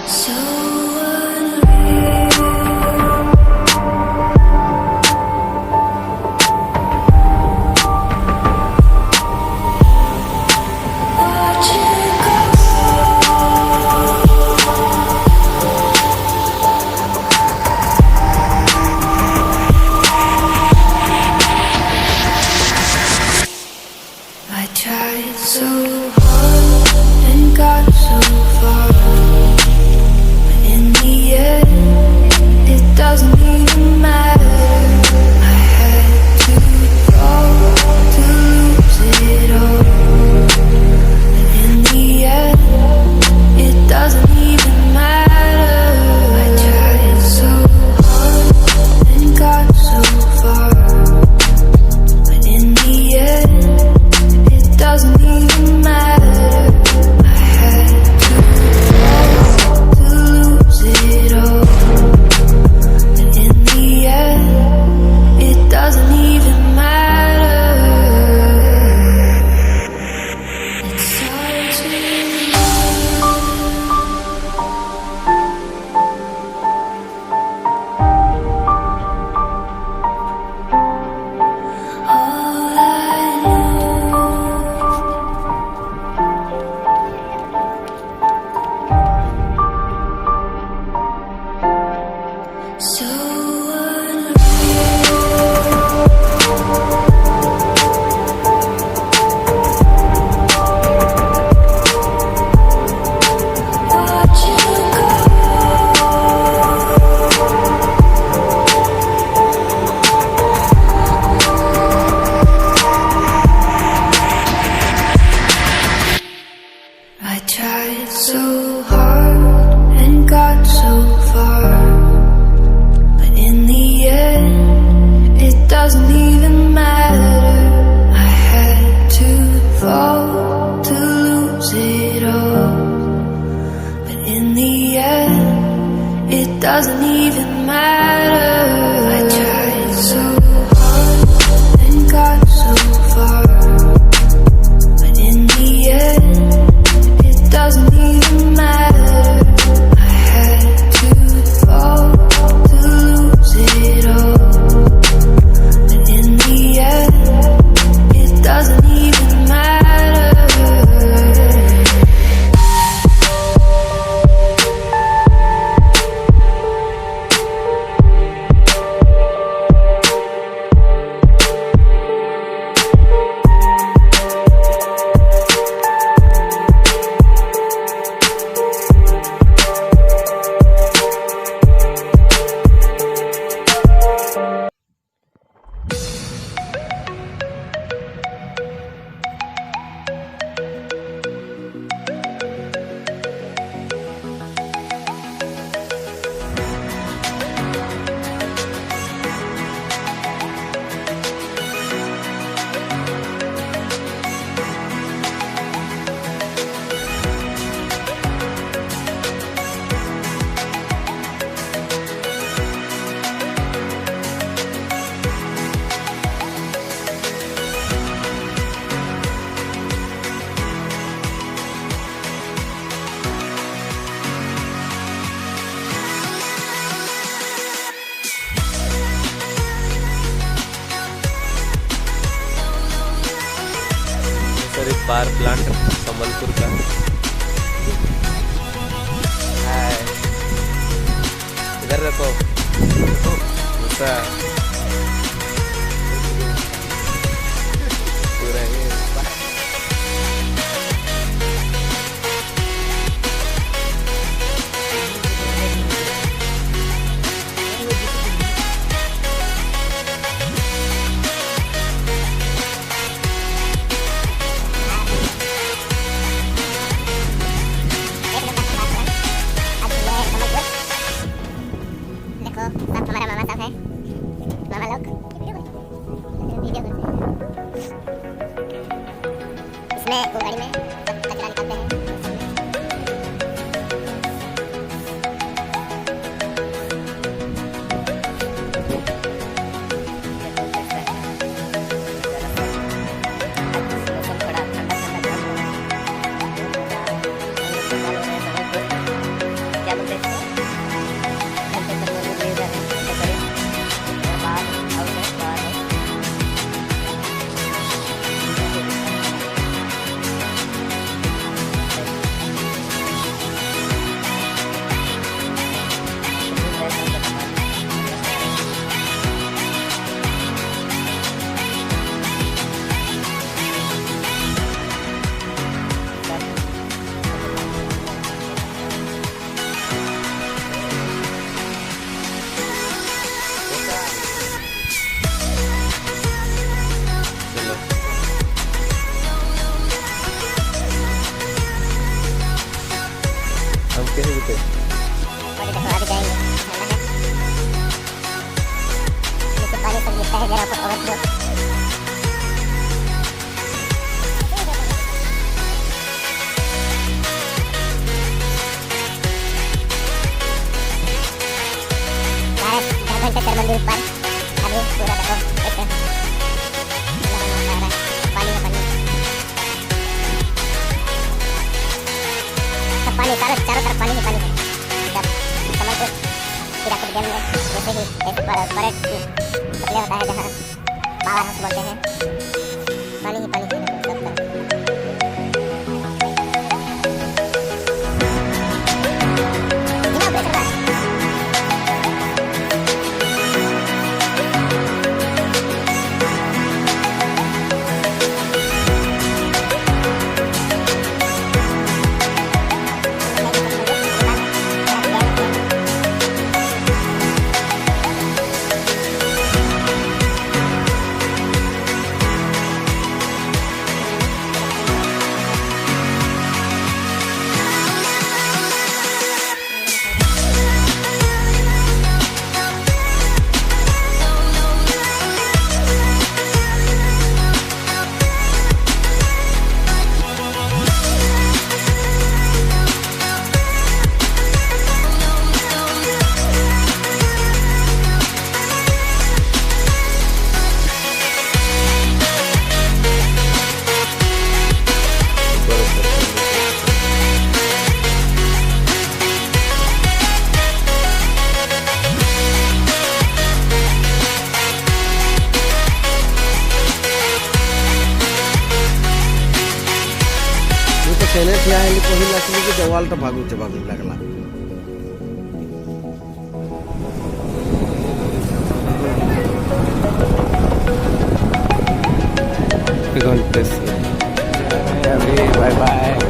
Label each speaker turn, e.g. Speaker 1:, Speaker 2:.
Speaker 1: So unreal. Watch it I tried so hard and got so far, but in the end, it doesn't even matter. I had to fall to lose it all, but in the end, it doesn't even matter. I tried so hard and got so far, but in the end, it doesn't even matter. I had to lose it all, but in the end, it doesn't even matter. It's hard all I know. So watch you I tried so hard and got so far, but in the end, it doesn't even matter. I had to fall to lose it all, but in the end, it doesn't even matter. I tried so hard and got so far, but in the end, it doesn't even matter. I had to fall to lose it all, but in the end, it doesn't even matter.
Speaker 2: Sir एक power plant Sambalpur का है। इधर देखो ऐसा पूरा ये
Speaker 3: देखो सब हमारा मामा साहब है।
Speaker 2: कैसे रुके?
Speaker 3: और देखो आगे जाएंगे ठंडा है नीचे पानी सब गिरता है जरा पर ओवरफ्लो घंटे कर मंदिर पर अभी पूरा देखो एक पानी है पानी सब पानी चारों तरफ पानी ही पानी है जब समझ हिराकुद डैम में जैसे ही ऐसे परेड सप्लाई होता है जहाँ पावर हाउस बोलते हैं पानी ही पानी है सब तरफ बिना प्रेशर का
Speaker 4: সেনে ঠিয়া হেলি কহিল আসলে যে দেওয়ালটা ভাগুতে লাগলা
Speaker 2: घंटे से अभी बाय बाय